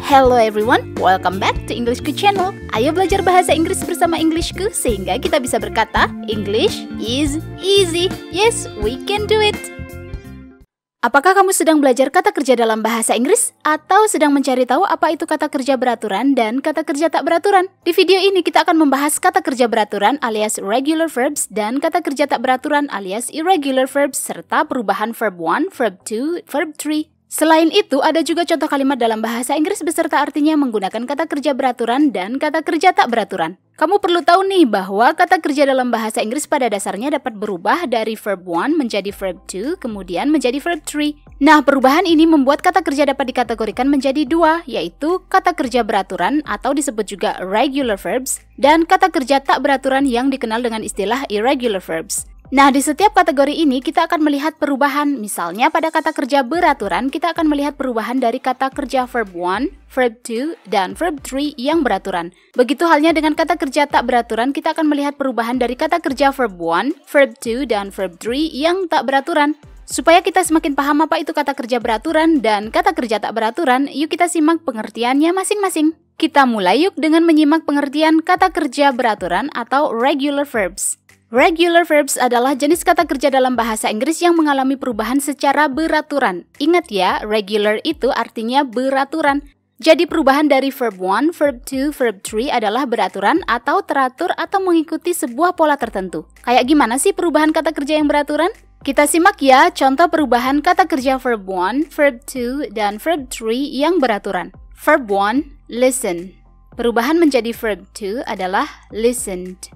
Hello everyone, welcome back to Englishku channel. Ayo belajar bahasa Inggris bersama Englishku sehingga kita bisa berkata English is easy. Yes, we can do it. Apakah kamu sedang belajar kata kerja dalam bahasa Inggris? Atau sedang mencari tahu apa itu kata kerja beraturan dan kata kerja tak beraturan? Di video ini kita akan membahas kata kerja beraturan alias regular verbs dan kata kerja tak beraturan alias irregular verbs serta perubahan verb 1, verb 2, verb 3. Selain itu, ada juga contoh kalimat dalam bahasa Inggris beserta artinya menggunakan kata kerja beraturan dan kata kerja tak beraturan. Kamu perlu tahu nih bahwa kata kerja dalam bahasa Inggris pada dasarnya dapat berubah dari verb 1 menjadi verb 2, kemudian menjadi verb 3. Nah, perubahan ini membuat kata kerja dapat dikategorikan menjadi dua, yaitu kata kerja beraturan atau disebut juga regular verbs, dan kata kerja tak beraturan yang dikenal dengan istilah irregular verbs. Nah, di setiap kategori ini kita akan melihat perubahan. Misalnya pada kata kerja beraturan, kita akan melihat perubahan dari kata kerja verb 1, verb 2, dan verb 3 yang beraturan. Begitu halnya dengan kata kerja tak beraturan, kita akan melihat perubahan dari kata kerja verb 1, verb 2, dan verb 3 yang tak beraturan. Supaya kita semakin paham apa itu kata kerja beraturan dan kata kerja tak beraturan, yuk kita simak pengertiannya masing-masing. Kita mulai yuk dengan menyimak pengertian kata kerja beraturan atau regular verbs. Regular verbs adalah jenis kata kerja dalam bahasa Inggris yang mengalami perubahan secara beraturan. Ingat ya, regular itu artinya beraturan. Jadi perubahan dari verb 1, verb 2, verb 3 adalah beraturan atau teratur atau mengikuti sebuah pola tertentu. Kayak gimana sih perubahan kata kerja yang beraturan? Kita simak ya contoh perubahan kata kerja verb 1, verb 2, dan verb 3 yang beraturan. Verb 1, listen. Perubahan menjadi verb 2 adalah listened.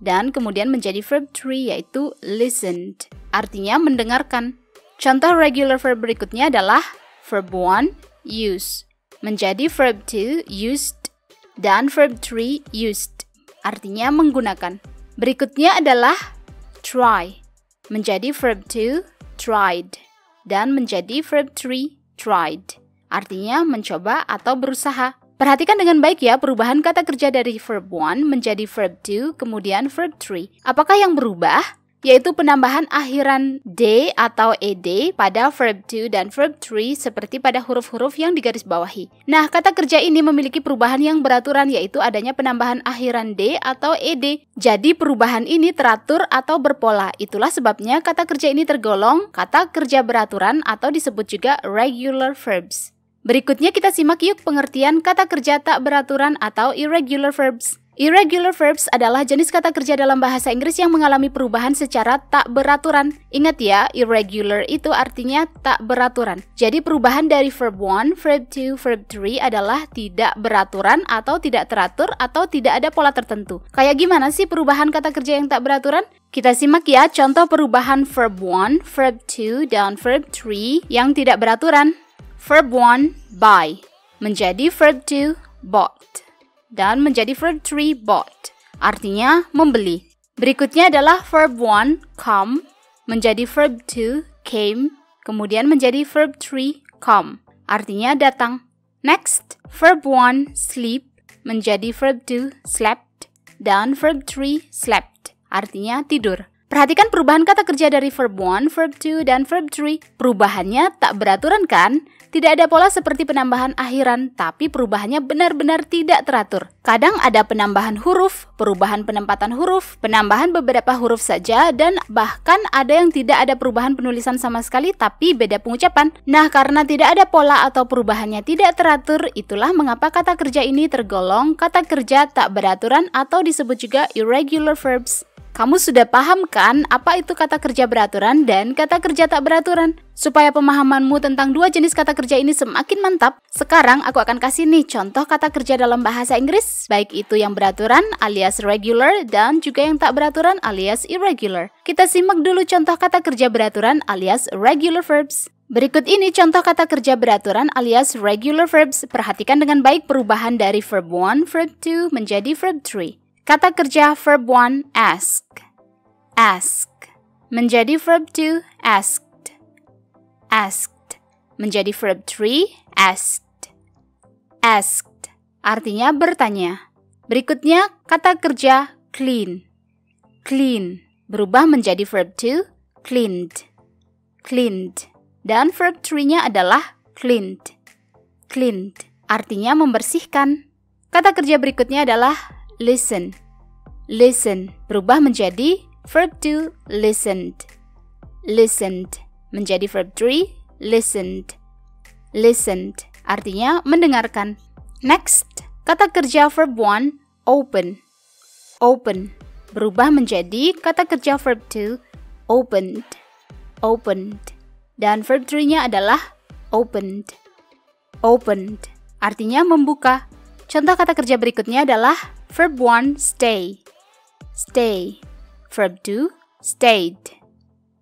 Dan kemudian menjadi verb 3 yaitu listened, artinya mendengarkan. Contoh regular verb berikutnya adalah verb 1, use, menjadi verb 2, used, dan verb 3, used, artinya menggunakan. Berikutnya adalah try, menjadi verb 2, tried, dan menjadi verb 3, tried, artinya mencoba atau berusaha. Perhatikan dengan baik ya perubahan kata kerja dari verb 1 menjadi verb 2, kemudian verb 3. Apakah yang berubah? Yaitu penambahan akhiran d atau ed pada verb 2 dan verb 3 seperti pada huruf-huruf yang digarisbawahi. Nah, kata kerja ini memiliki perubahan yang beraturan yaitu adanya penambahan akhiran d atau ed. Jadi perubahan ini teratur atau berpola. Itulah sebabnya kata kerja ini tergolong kata kerja beraturan atau disebut juga regular verbs. Berikutnya kita simak yuk pengertian kata kerja tak beraturan atau irregular verbs. Irregular verbs adalah jenis kata kerja dalam bahasa Inggris yang mengalami perubahan secara tak beraturan. Ingat ya, irregular itu artinya tak beraturan. Jadi perubahan dari verb 1, verb 2, verb 3 adalah tidak beraturan atau tidak teratur atau tidak ada pola tertentu. Kayak gimana sih perubahan kata kerja yang tak beraturan? Kita simak ya contoh perubahan verb 1, verb 2, dan verb 3 yang tidak beraturan. Verb 1, buy, menjadi verb 2, bought, dan menjadi verb 3, bought, artinya membeli. Berikutnya adalah verb 1, come, menjadi verb 2, came, kemudian menjadi verb 3, come, artinya datang. Next, verb 1, sleep, menjadi verb 2, slept, dan verb 3, slept, artinya tidur. Perhatikan perubahan kata kerja dari verb 1, verb 2, dan verb 3. Perubahannya tak beraturan kan? Tidak ada pola seperti penambahan akhiran, tapi perubahannya benar-benar tidak teratur. Kadang ada penambahan huruf, perubahan penempatan huruf, penambahan beberapa huruf saja, dan bahkan ada yang tidak ada perubahan penulisan sama sekali, tapi beda pengucapan. Nah, karena tidak ada pola atau perubahannya tidak teratur, itulah mengapa kata kerja ini tergolong kata kerja tak beraturan atau disebut juga irregular verbs. Kamu sudah paham kan apa itu kata kerja beraturan dan kata kerja tak beraturan? Supaya pemahamanmu tentang dua jenis kata kerja ini semakin mantap, sekarang aku akan kasih nih contoh kata kerja dalam bahasa Inggris, baik itu yang beraturan alias regular dan juga yang tak beraturan alias irregular. Kita simak dulu contoh kata kerja beraturan alias regular verbs. Berikut ini contoh kata kerja beraturan alias regular verbs. Perhatikan dengan baik perubahan dari verb 1, verb 2 menjadi verb 3. Kata kerja verb 1, ask, ask, menjadi verb 2, asked, asked, menjadi verb 3, asked, asked, artinya bertanya. Berikutnya kata kerja clean, clean, berubah menjadi verb 2, cleaned, cleaned, dan verb 3-nya adalah cleaned, cleaned. artinya membersihkan. Kata kerja berikutnya adalah listen. Listen berubah menjadi verb 2, listened. Listened menjadi verb 3, listened. Listened artinya mendengarkan. Next, kata kerja verb 1, open. Open berubah menjadi kata kerja verb 2, opened. Opened. Dan verb 3-nya adalah opened. Opened artinya membuka. Contoh kata kerja berikutnya adalah verb 1, stay. Stay. Verb 2, stayed.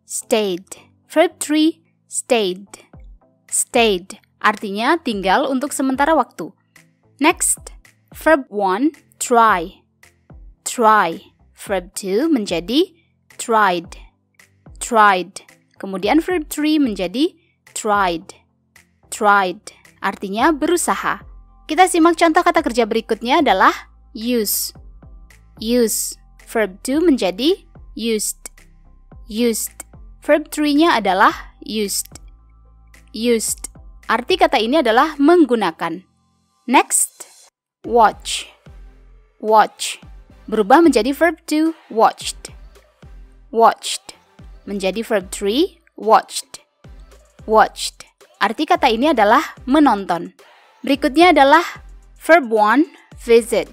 Stayed. Verb 3, stayed. Stayed artinya tinggal untuk sementara waktu. Next, verb 1, try. Try. Verb 2 menjadi tried. Tried. Kemudian verb 3 menjadi tried. Tried artinya berusaha. Kita simak contoh kata kerja berikutnya adalah use. Use. Verb 2 menjadi used. Used. Verb 3-nya adalah used. Used. Arti kata ini adalah menggunakan. Next, watch. Watch. Berubah menjadi verb 2, watched. Watched. Menjadi verb 3, watched. Watched. Arti kata ini adalah menonton. Berikutnya adalah verb 1, visit.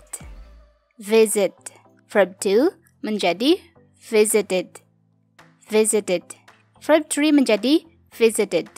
Visit. Verb 2 menjadi visited. Visited. Verb 3 menjadi visited.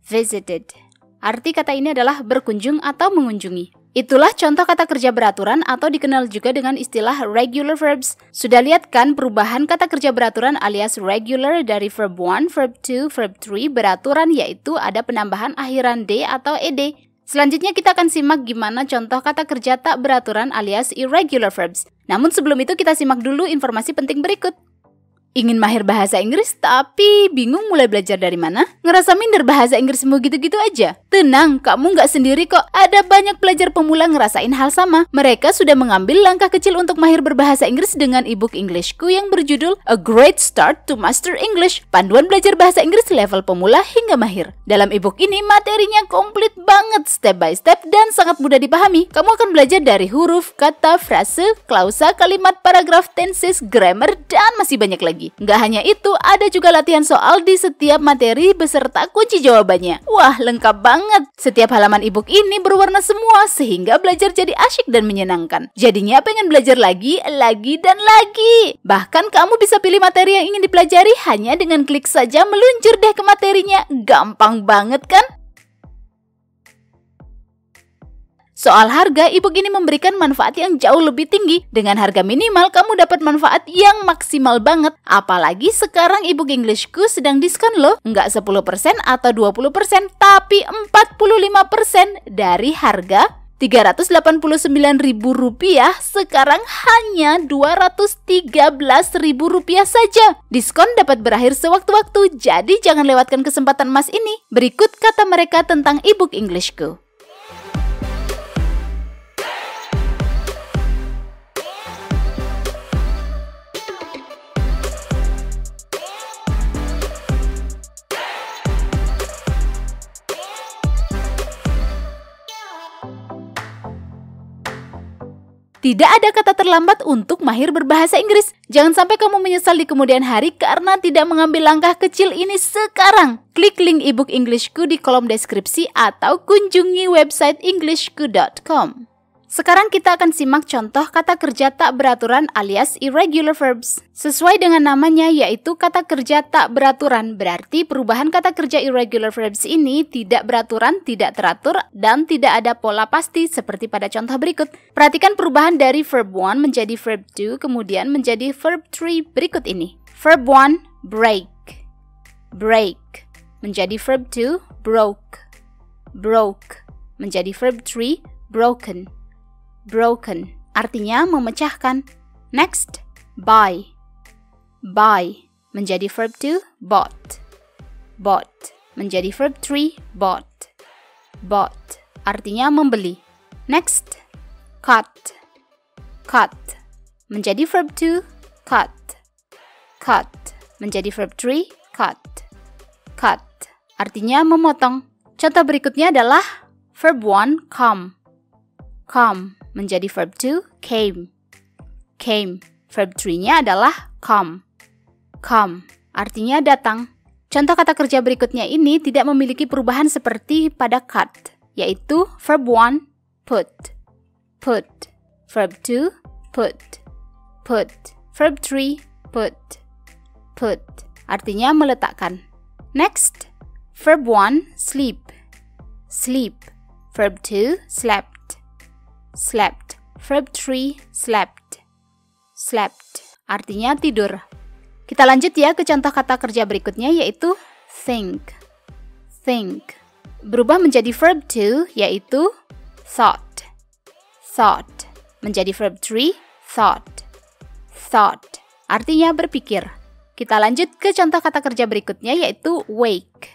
Visited. Arti kata ini adalah berkunjung atau mengunjungi. Itulah contoh kata kerja beraturan atau dikenal juga dengan istilah regular verbs. Sudah lihat kan perubahan kata kerja beraturan alias regular dari verb 1, verb 2, verb 3 beraturan, yaitu ada penambahan akhiran D atau ED. Selanjutnya kita akan simak gimana contoh kata kerja tak beraturan alias irregular verbs. Namun sebelum itu kita simak dulu informasi penting berikut. Ingin mahir bahasa Inggris tapi bingung mulai belajar dari mana? Ngerasa minder bahasa Inggrismu gitu-gitu aja? Tenang, kamu nggak sendiri kok. Ada banyak pelajar pemula ngerasain hal sama. Mereka sudah mengambil langkah kecil untuk mahir berbahasa Inggris dengan ebook Englishku yang berjudul A Great Start to Master English, panduan belajar bahasa Inggris level pemula hingga mahir. Dalam ebook ini materinya komplit banget, step by step dan sangat mudah dipahami. Kamu akan belajar dari huruf, kata, frase, klausa, kalimat, paragraf, tenses, grammar, dan masih banyak lagi. Nggak hanya itu, ada juga latihan soal di setiap materi beserta kunci jawabannya. Wah, lengkap banget. Setiap halaman ebook ini berwarna semua sehingga belajar jadi asyik dan menyenangkan. Jadinya pengen belajar lagi, dan lagi. Bahkan kamu bisa pilih materi yang ingin dipelajari hanya dengan klik saja meluncur deh ke materinya. Gampang banget kan? Soal harga, ebook ini memberikan manfaat yang jauh lebih tinggi. Dengan harga minimal, kamu dapat manfaat yang maksimal banget. Apalagi sekarang ebook Englishku sedang diskon loh. Nggak 10% atau 20%, tapi 45% dari harga Rp389.000 sekarang hanya Rp213.000 saja. Diskon dapat berakhir sewaktu-waktu, jadi jangan lewatkan kesempatan emas ini. Berikut kata mereka tentang ebook Englishku. Tidak ada kata terlambat untuk mahir berbahasa Inggris. Jangan sampai kamu menyesal di kemudian hari karena tidak mengambil langkah kecil ini sekarang. Klik link ebook Englishku di kolom deskripsi atau kunjungi website englishku.com. Sekarang kita akan simak contoh kata kerja tak beraturan alias irregular verbs. Sesuai dengan namanya yaitu kata kerja tak beraturan, berarti perubahan kata kerja irregular verbs ini tidak beraturan, tidak teratur, dan tidak ada pola pasti seperti pada contoh berikut. Perhatikan perubahan dari verb 1 menjadi verb 2, kemudian menjadi verb 3 berikut ini. Verb 1, break. Break. Menjadi verb 2, broke. Broke. Menjadi verb 3, broken. Broken, artinya memecahkan. Next, buy. Buy, menjadi verb 2, bought. Bought, menjadi verb 3, bought. Bought, artinya membeli. Next, cut. Cut, menjadi verb 2, cut. Cut, menjadi verb 3, cut. Cut, artinya memotong. Contoh berikutnya adalah Verb 1, come. Come menjadi verb 2, came. Came. Verb 3-nya adalah come. Come artinya datang. Contoh kata kerja berikutnya ini tidak memiliki perubahan seperti pada cut, yaitu verb 1, put. Put. Verb 2, put. Put. Verb 3, put. Put. Artinya meletakkan. Next. Verb 1, sleep. Sleep. Verb 2, slept. Slept. Verb 3, slept. Slept. Artinya tidur. Kita lanjut ya ke contoh kata kerja berikutnya yaitu think. Think. Berubah menjadi verb 2 yaitu thought. Thought. Menjadi verb 3, thought. Thought. Artinya berpikir. Kita lanjut ke contoh kata kerja berikutnya yaitu wake.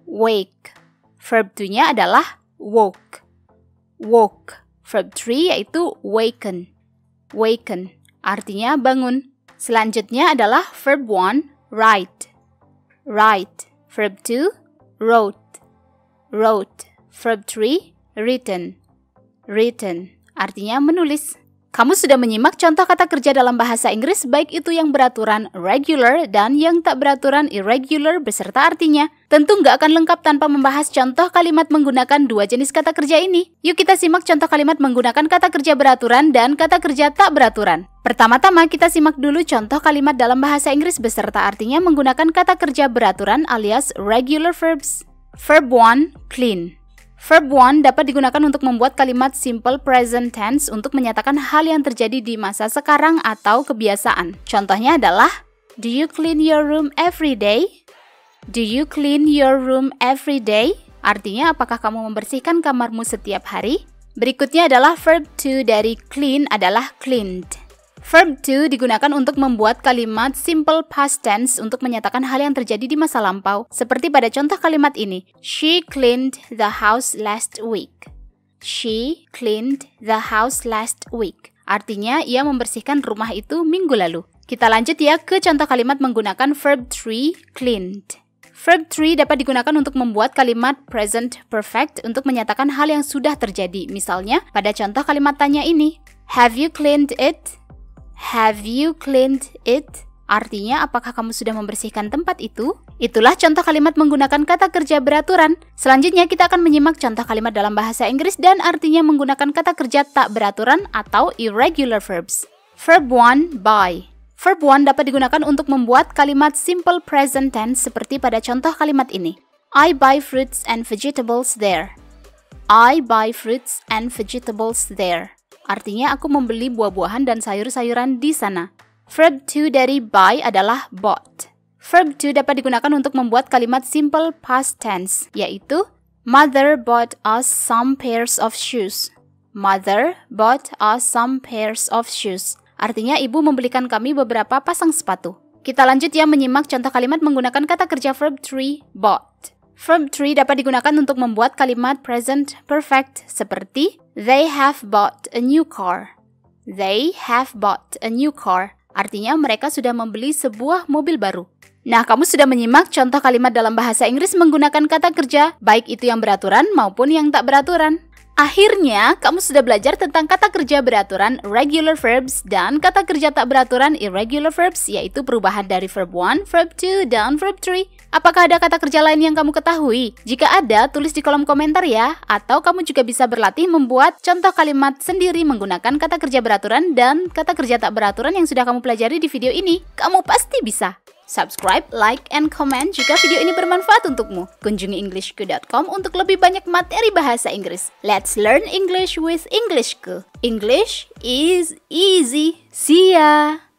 Wake. Verb 2-nya adalah woke. Woke. Verb 3 yaitu waken. Waken. Artinya bangun. Selanjutnya adalah verb 1, write. Write. Verb 2, wrote. Wrote. Verb 3, written. Written. Artinya menulis. Kamu sudah menyimak contoh kata kerja dalam bahasa Inggris baik itu yang beraturan regular dan yang tak beraturan irregular beserta artinya. Tentu nggak akan lengkap tanpa membahas contoh kalimat menggunakan dua jenis kata kerja ini. Yuk kita simak contoh kalimat menggunakan kata kerja beraturan dan kata kerja tak beraturan. Pertama-tama kita simak dulu contoh kalimat dalam bahasa Inggris beserta artinya menggunakan kata kerja beraturan alias regular verbs. Verb 1, clean. Verb 1 dapat digunakan untuk membuat kalimat simple present tense untuk menyatakan hal yang terjadi di masa sekarang atau kebiasaan. Contohnya adalah, do you clean your room every day? Do you clean your room every day? Artinya, apakah kamu membersihkan kamarmu setiap hari? Berikutnya adalah verb 2 dari clean adalah cleaned. Verb 2 digunakan untuk membuat kalimat simple past tense untuk menyatakan hal yang terjadi di masa lampau. Seperti pada contoh kalimat ini, she cleaned the house last week. She cleaned the house last week. Artinya, ia membersihkan rumah itu minggu lalu. Kita lanjut ya ke contoh kalimat menggunakan verb 3, cleaned. Verb 3 dapat digunakan untuk membuat kalimat present perfect untuk menyatakan hal yang sudah terjadi. Misalnya, pada contoh kalimat tanya ini, have you cleaned it? Have you cleaned it? Artinya, apakah kamu sudah membersihkan tempat itu? Itulah contoh kalimat menggunakan kata kerja beraturan. Selanjutnya, kita akan menyimak contoh kalimat dalam bahasa Inggris dan artinya menggunakan kata kerja tak beraturan atau irregular verbs. Verb 1, buy. Verb 1 dapat digunakan untuk membuat kalimat simple present tense seperti pada contoh kalimat ini. I buy fruits and vegetables there. I buy fruits and vegetables there. Artinya aku membeli buah-buahan dan sayur-sayuran di sana. Verb 2 dari buy adalah bought. Verb 2 dapat digunakan untuk membuat kalimat simple past tense, yaitu Mother bought us some pairs of shoes. Mother bought us some pairs of shoes. Artinya ibu membelikan kami beberapa pasang sepatu. Kita lanjut ya menyimak contoh kalimat menggunakan kata kerja verb 3, bought. Verb 3 dapat digunakan untuk membuat kalimat present perfect seperti they have bought a new car. They have bought a new car. Artinya mereka sudah membeli sebuah mobil baru. Nah, kamu sudah menyimak contoh kalimat dalam bahasa Inggris menggunakan kata kerja, baik itu yang beraturan maupun yang tak beraturan. Akhirnya, kamu sudah belajar tentang kata kerja beraturan regular verbs dan kata kerja tak beraturan irregular verbs, yaitu perubahan dari verb 1, verb 2, dan verb 3. Apakah ada kata kerja lain yang kamu ketahui? Jika ada, tulis di kolom komentar ya. Atau kamu juga bisa berlatih membuat contoh kalimat sendiri menggunakan kata kerja beraturan dan kata kerja tak beraturan yang sudah kamu pelajari di video ini. Kamu pasti bisa. Subscribe, like, and comment jika video ini bermanfaat untukmu. Kunjungi englishku.com untuk lebih banyak materi bahasa Inggris. Let's learn English with Englishku. English is easy. See ya!